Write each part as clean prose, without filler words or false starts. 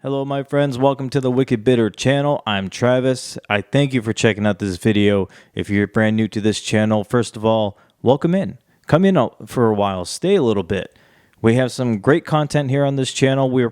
Hello, my friends. Welcome to the Wicked Bitter channel. I'm Travis. I thank you for checking out this video. If you're brand new to this channel, first of all, welcome in. Come in for a while. Stay a little bit. We have some great content here on this channel. We're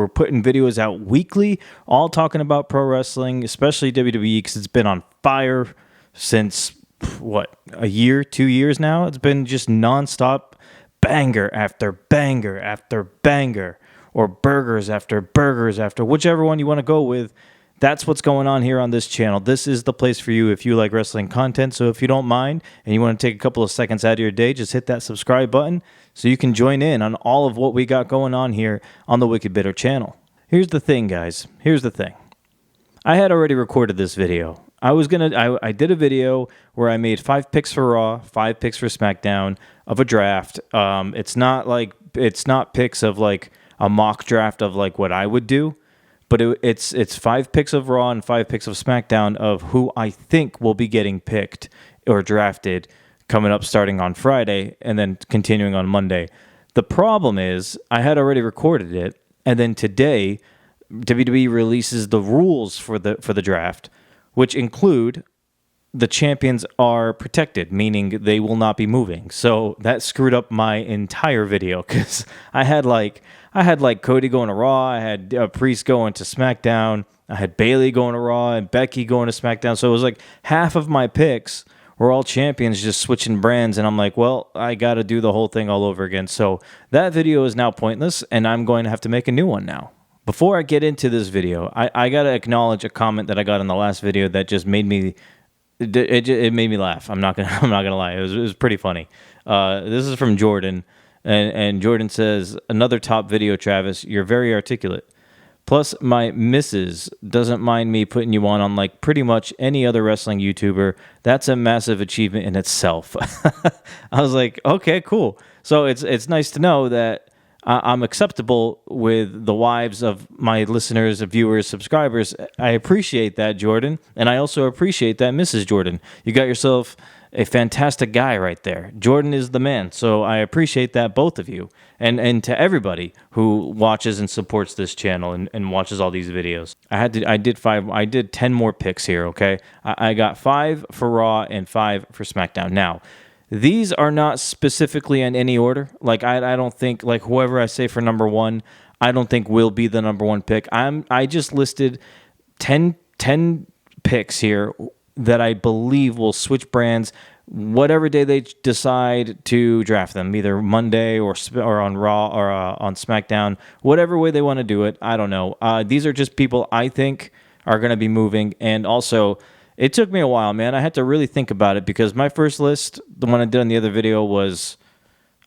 putting videos out weekly, all talking about pro wrestling, especially WWE, because it's been on fire since, what, a year, 2 years now? It's been just nonstop banger after banger after banger, or burgers after whichever one you want to go with. That's what's going on here on this channel. This is the place for you if you like wrestling content. So if you don't mind and you want to take a couple of seconds out of your day, just hit that subscribe button so you can join in on all of what we got going on here on the Wicked Bitter channel. Here's the thing, guys. Here's the thing. I had already recorded this video. I did a video where I made 5 picks for Raw, 5 picks for SmackDown of a draft. It's not picks of like a mock draft of like what I would do, but it's 5 picks of Raw and 5 picks of SmackDown of who I think will be getting picked or drafted coming up starting on Friday and then continuing on Monday. The problem is I had already recorded it, and then today WWE releases the rules for the draft, which include the champions are protected, meaning they will not be moving. So that screwed up my entire video because I had Cody going to Raw, I had Priest going to SmackDown, I had Bayley going to Raw and Becky going to SmackDown. So it was like half of my picks were all champions just switching brands, and I'm like, well, I got to do the whole thing all over again. So that video is now pointless, and I'm going to have to make a new one now. Before I get into this video, I got to acknowledge a comment that I got in the last video that just made me it made me laugh. I'm not gonna lie. It was pretty funny. This is from Jordan, and Jordan says, "Another top video, Travis. You're very articulate. Plus, my missus doesn't mind me putting you on like pretty much any other wrestling YouTuber. That's a massive achievement in itself." I was like, okay, cool. So it's nice to know that I'm acceptable with the wives of my listeners, viewers, subscribers. I appreciate that, Jordan. And I also appreciate that, Mrs. Jordan. You got yourself a fantastic guy right there. Jordan is the man. So I appreciate that, both of you. And to everybody who watches and supports this channel and watches all these videos. I did 10 more picks here, okay? I got 5 for Raw and 5 for SmackDown. Now, these are not specifically in any order. Like I don't think like whoever I say for number 1, I don't think will be the number 1 pick. I just listed 10 picks here that I believe will switch brands whatever day they decide to draft them, either Monday or on Raw or on SmackDown, whatever way they want to do it. I don't know. These are just people I think are going to be moving, and also it took me a while, man. I had to really think about it because my first list, the one I did on the other video,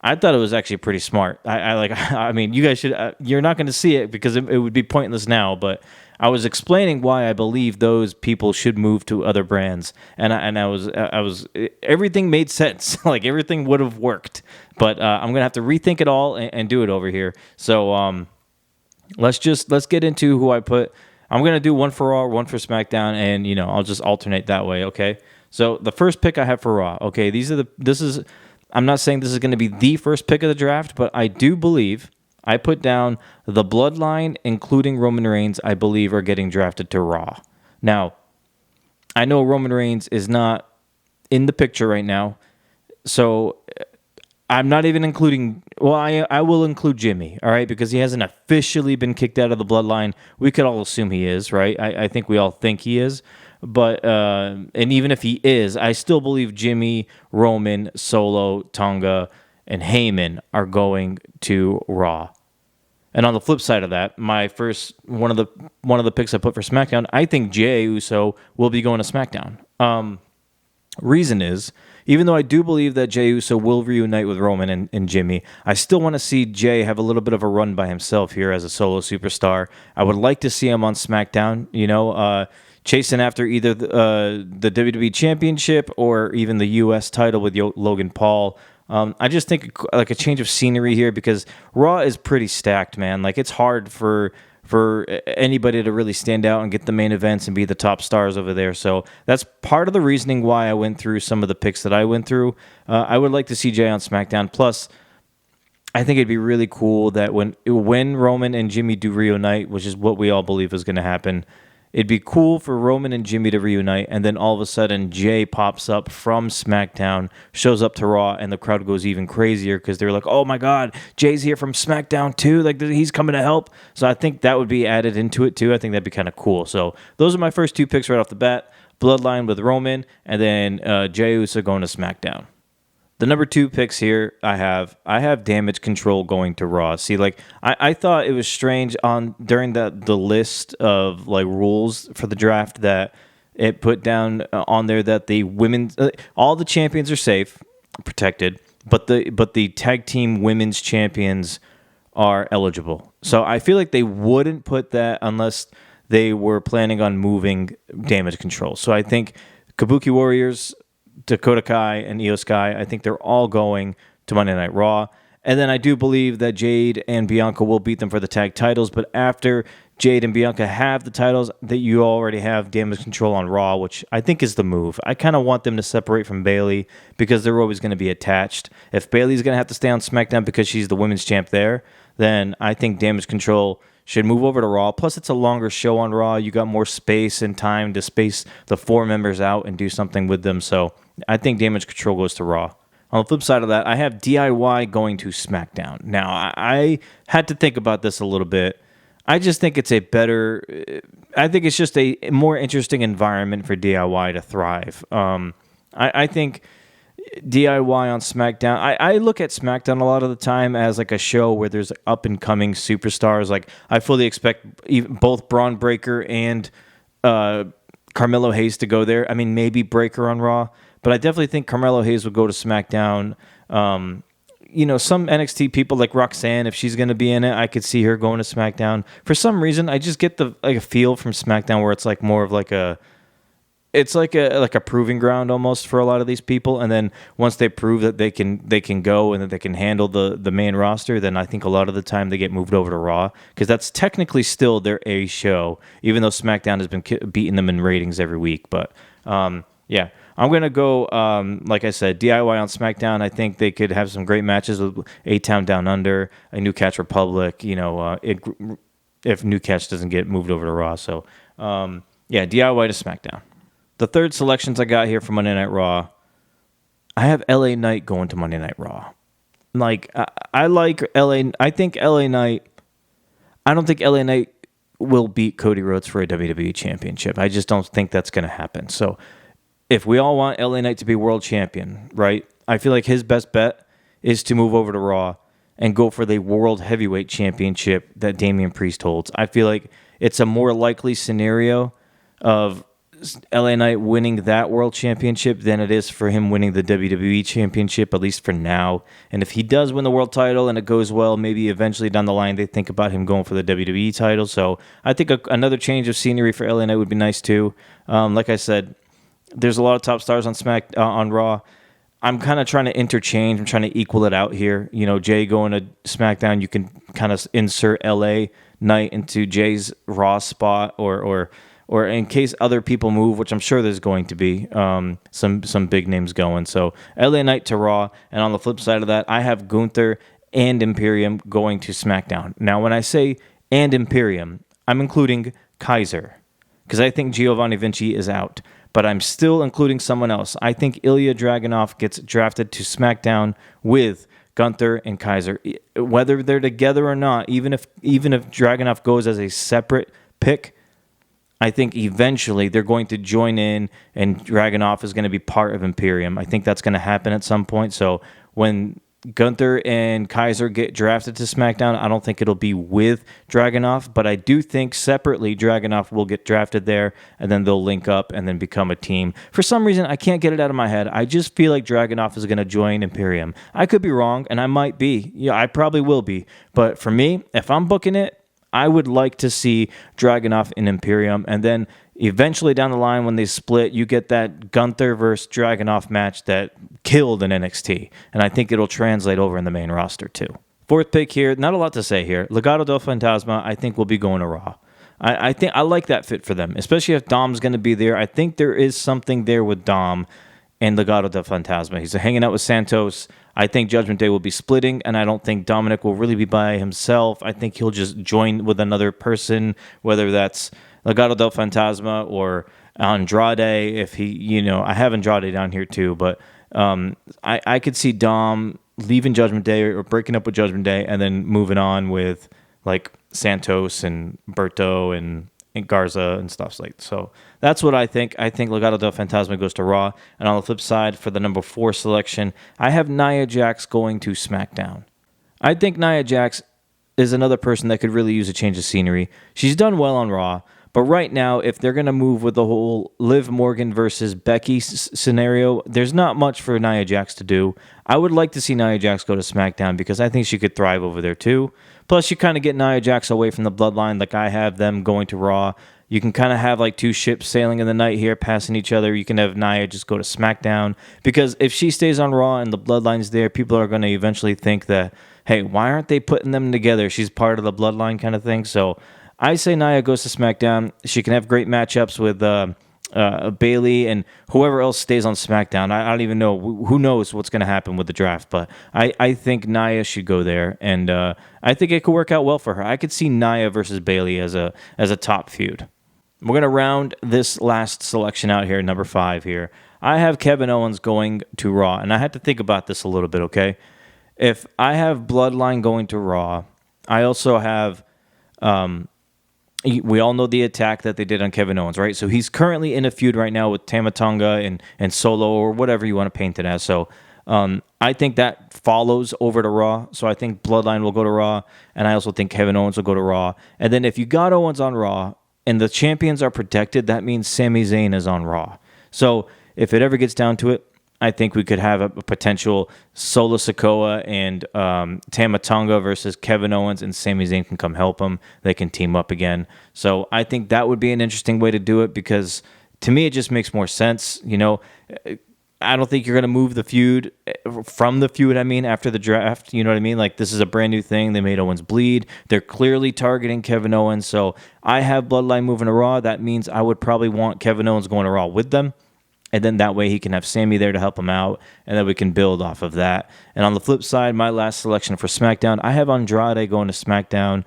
I thought it was actually pretty smart. I mean, you guys should, you're not going to see it because it would be pointless now, but I was explaining why I believe those people should move to other brands. And I was, everything made sense. Like everything would have worked, but I'm going to have to rethink it all and do it over here. So let's get into who I put. I'm going to do 1 for Raw, 1 for SmackDown, and, I'll just alternate that way, okay? So the first pick I have for Raw, okay, I'm not saying this is going to be the first pick of the draft, but I do believe I put down the Bloodline, including Roman Reigns, I believe are getting drafted to Raw. Now, I know Roman Reigns is not in the picture right now, so I'm not even including... Well, I will include Jimmy, all right? Because he hasn't officially been kicked out of the Bloodline. We could all assume he is, right? I think we all think he is. But, and even if he is, I still believe Jimmy, Roman, Solo, Tonga, and Heyman are going to Raw. And on the flip side of that, my first... One of the picks I put for SmackDown, I think Jey Uso will be going to SmackDown. Reason is, even though I do believe that Jey Uso will reunite with Roman and Jimmy, I still want to see Jey have a little bit of a run by himself here as a solo superstar. I would like to see him on SmackDown, chasing after either the WWE Championship or even the U.S. title with Logan Paul. I just think like a change of scenery here because Raw is pretty stacked, man. Like it's hard for anybody to really stand out and get the main events and be the top stars over there. So that's part of the reasoning why I went through some of the picks that I went through. I would like to see Jey on SmackDown. Plus, I think it'd be really cool that when Roman and Jimmy do reunite, which is what we all believe is going to happen, it'd be cool for Roman and Jimmy to reunite, and then all of a sudden Jey pops up from SmackDown, shows up to Raw, and the crowd goes even crazier because they're like, oh my God, Jey's here from SmackDown too, like he's coming to help. So I think that would be added into it too. I think that'd be kind of cool. So those are my first 2 picks right off the bat. Bloodline with Roman, and then Jey Uso going to SmackDown. The number 2 picks here, I have Damage Control going to Raw. See, like I thought it was strange during the list of like rules for the draft that it put down on there that the women's all the champions are safe, protected, but the tag team women's champions are eligible. So I feel like they wouldn't put that unless they were planning on moving Damage Control. So I think Kabuki Warriors, Dakota Kai, and Io Sky, I think they're all going to Monday Night Raw. And then I do believe that Jade and Bianca will beat them for the tag titles. But after Jade and Bianca have the titles, that you already have Damage Control on Raw, which I think is the move. I kind of want them to separate from Bayley because they're always going to be attached. If Bayley's going to have to stay on SmackDown because she's the women's champ there, then I think Damage Control should move over to Raw. Plus, it's a longer show on Raw. You got more space and time to space the 4 members out and do something with them. So I think Damage Control goes to Raw. On the flip side of that, I have DIY going to SmackDown. Now, I had to think about this a little bit. I just think it's I think it's just a more interesting environment for DIY to thrive. I think DIY on SmackDown. I look at SmackDown a lot of the time as like a show where there's up and coming superstars. Like I fully expect both Braun Breaker and Carmelo Hayes to go there. I mean, maybe Breaker on Raw, but I definitely think Carmelo Hayes would go to SmackDown. Some NXT people like Roxanne, if she's going to be in it, I could see her going to SmackDown. For some reason, I just get a feel from SmackDown where it's like more of like a proving ground almost for a lot of these people. And then once they prove that they can go and that they can handle the main roster, then I think a lot of the time they get moved over to Raw because that's technically still their A show, even though SmackDown has been beating them in ratings every week. But yeah, I'm going to go, like I said, DIY on SmackDown. I think they could have some great matches with A-Town Down Under, a New Catch Republic, if New Catch doesn't get moved over to Raw. So yeah, DIY to SmackDown. The third selections I got here for Monday Night Raw, I have LA Knight going to Monday Night Raw. Like, I like LA. I think LA Knight, I don't think LA Knight will beat Cody Rhodes for a WWE championship. I just don't think that's going to happen. So if we all want LA Knight to be world champion, right, I feel like his best bet is to move over to Raw and go for the world heavyweight championship that Damian Priest holds. I feel like it's a more likely scenario of LA Knight winning that world championship than it is for him winning the WWE championship, at least for now. And if he does win the world title and it goes well, maybe eventually down the line they think about him going for the WWE title. So I think another change of scenery for LA Knight would be nice too. Like I said, there's a lot of top stars on Raw. I'm kind of trying to interchange. I'm trying to equal it out here. Jey going to SmackDown, you can kind of insert LA Knight into Jay's Raw spot or in case other people move, which I'm sure there's going to be some big names going. So LA Knight to Raw. And on the flip side of that, I have Gunther and Imperium going to SmackDown. Now, when I say and Imperium, I'm including Kaiser because I think Giovanni Vinci is out. But I'm still including someone else. I think Ilya Dragunov gets drafted to SmackDown with Gunther and Kaiser. Whether they're together or not, even if Dragunov goes as a separate pick, I think eventually they're going to join in and Dragunov is going to be part of Imperium. I think that's going to happen at some point. So when Gunther and Kaiser get drafted to SmackDown, I don't think it'll be with Dragunov, but I do think separately Dragunov will get drafted there and then they'll link up and then become a team. For some reason, I can't get it out of my head. I just feel like Dragunov is going to join Imperium. I could be wrong, and I might be. Yeah, I probably will be. But for me, if I'm booking it, I would like to see Dragunov in Imperium, and then eventually down the line when they split, you get that Gunther versus Dragunov match that killed in NXT, and I think it'll translate over in the main roster too. Fourth pick here, not a lot to say here. Legado del Fantasma, I think will be going to Raw. I think I like that fit for them, especially if Dom's going to be there. I think there is something there with Dom, and Legado del Fantasma. He's hanging out with Santos. I think Judgment Day will be splitting, and I don't think Dominic will really be by himself. I think he'll just join with another person, whether that's Legado del Fantasma or Andrade. If he, I have Andrade down here too, but I could see Dom leaving Judgment Day or breaking up with Judgment Day and then moving on with like Santos and Berto and Garza and stuff like that. So that's what I think. I think Legado del Fantasma goes to Raw. And on the flip side, for the number 4 selection, I have Nia Jax going to SmackDown. I think Nia Jax is another person that could really use a change of scenery. She's done well on Raw, but right now, if they're going to move with the whole Liv Morgan versus Becky scenario, there's not much for Nia Jax to do. I would like to see Nia Jax go to SmackDown because I think she could thrive over there too. Plus, you kind of get Nia Jax away from the Bloodline, like I have them going to Raw. You can kind of have like 2 ships sailing in the night here, passing each other. You can have Nia just go to SmackDown. Because if she stays on Raw and the Bloodline's there, people are going to eventually think that, hey, why aren't they putting them together? She's part of the Bloodline kind of thing. So I say Nia goes to SmackDown. She can have great matchups with Bayley and whoever else stays on SmackDown. I don't even know. Who knows what's going to happen with the draft, but I think Nia should go there, and I think it could work out well for her. I could see Nia versus Bayley as a top feud. We're going to round this last selection out here, number 5 here. I have Kevin Owens going to Raw, and I had to think about this a little bit, okay? If I have Bloodline going to Raw, I also have... we all know the attack that they did on Kevin Owens, right? So he's currently in a feud right now with Tama Tonga and Solo or whatever you want to paint it as. So I think that follows over to Raw. So I think Bloodline will go to Raw, and I also think Kevin Owens will go to Raw. And then if you got Owens on Raw and the champions are protected, that means Sami Zayn is on Raw. So if it ever gets down to it, I think we could have a potential Solo Sikoa and Tama Tonga versus Kevin Owens, and Sami Zayn can come help him. They can team up again. So I think that would be an interesting way to do it because to me it just makes more sense. I don't think you're going to move the feud from the feud, after the draft. You know what I mean? Like, this is a brand new thing. They made Owens bleed. They're clearly targeting Kevin Owens. So I have Bloodline moving to Raw. That means I would probably want Kevin Owens going to Raw with them. And then that way he can have Sammy there to help him out, and then we can build off of that. And on the flip side, my last selection for SmackDown, I have Andrade going to SmackDown.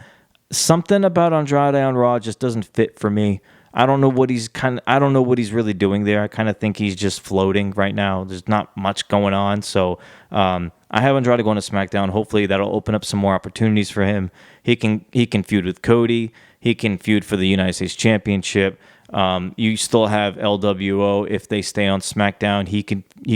Something about Andrade on Raw just doesn't fit for me. I don't know what he's really doing there. I kind of think he's just floating right now. There's not much going on. So I have Andrade going to SmackDown. Hopefully that'll open up some more opportunities for him. He can feud with Cody. He can feud for the United States Championship. You still have LWO. If they stay on SmackDown, he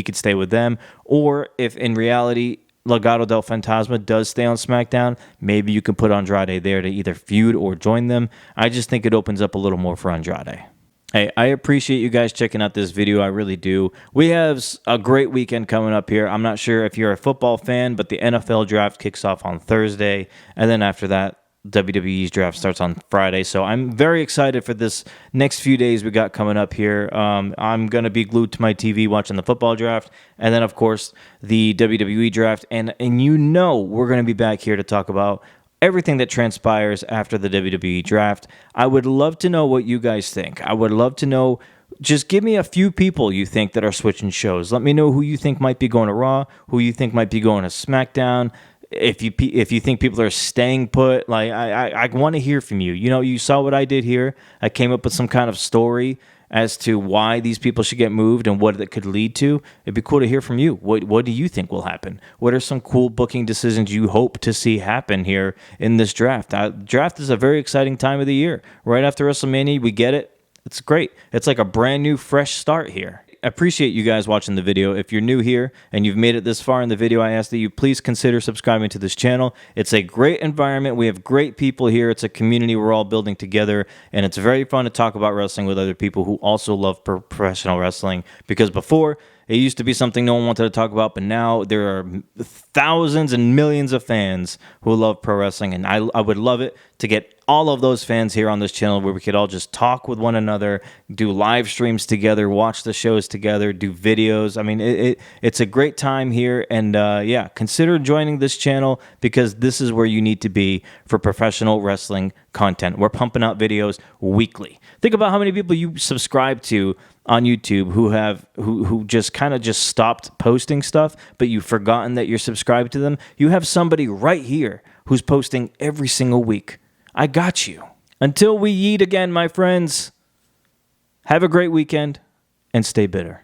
could stay with them. Or if in reality Legado del Fantasma does stay on SmackDown, maybe you can put Andrade there to either feud or join them. I just think it opens up a little more for Andrade. Hey, I appreciate you guys checking out this video. I really do. We have a great weekend coming up here. I'm not sure if you're a football fan, but the NFL draft kicks off on Thursday. And then after that, WWE's draft starts on Friday. So I'm very excited for this next few days we got coming up here. I'm going to be glued to my TV watching the football draft. And then, of course, the WWE draft. And we're going to be back here to talk about everything that transpires after the WWE draft. I would love to know what you guys think. I would love to know. Just give me a few people you think that are switching shows. Let me know who you think might be going to Raw, who you think might be going to SmackDown. If you think people are staying put, like I want to hear from you. You saw what I did here. I came up with some kind of story as to why these people should get moved and what it could lead to. It'd be cool to hear from you. What do you think will happen? What are some cool booking decisions you hope to see happen here in this draft? Draft is a very exciting time of the year. Right after WrestleMania, we get it. It's great. It's like a brand new, fresh start here. Appreciate you guys watching the video. If you're new here and you've made it this far in the video, I ask that you please consider subscribing to this channel. It's a great environment. We have great people here. It's a community we're all building together, and it's very fun to talk about wrestling with other people who also love professional wrestling, because before, it used to be something no one wanted to talk about, but now there are thousands and millions of fans who love pro wrestling, and I would love it to get all of those fans here on this channel where we could all just talk with one another, do live streams together, watch the shows together, do videos. I mean, it's a great time here. And yeah, consider joining this channel because this is where you need to be for professional wrestling content. We're pumping out videos weekly. Think about how many people you subscribe to on YouTube who just kind of just stopped posting stuff, but you've forgotten that you're subscribed to them. You have somebody right here who's posting every single week. I got you. Until we eat again, my friends, have a great weekend and stay bitter.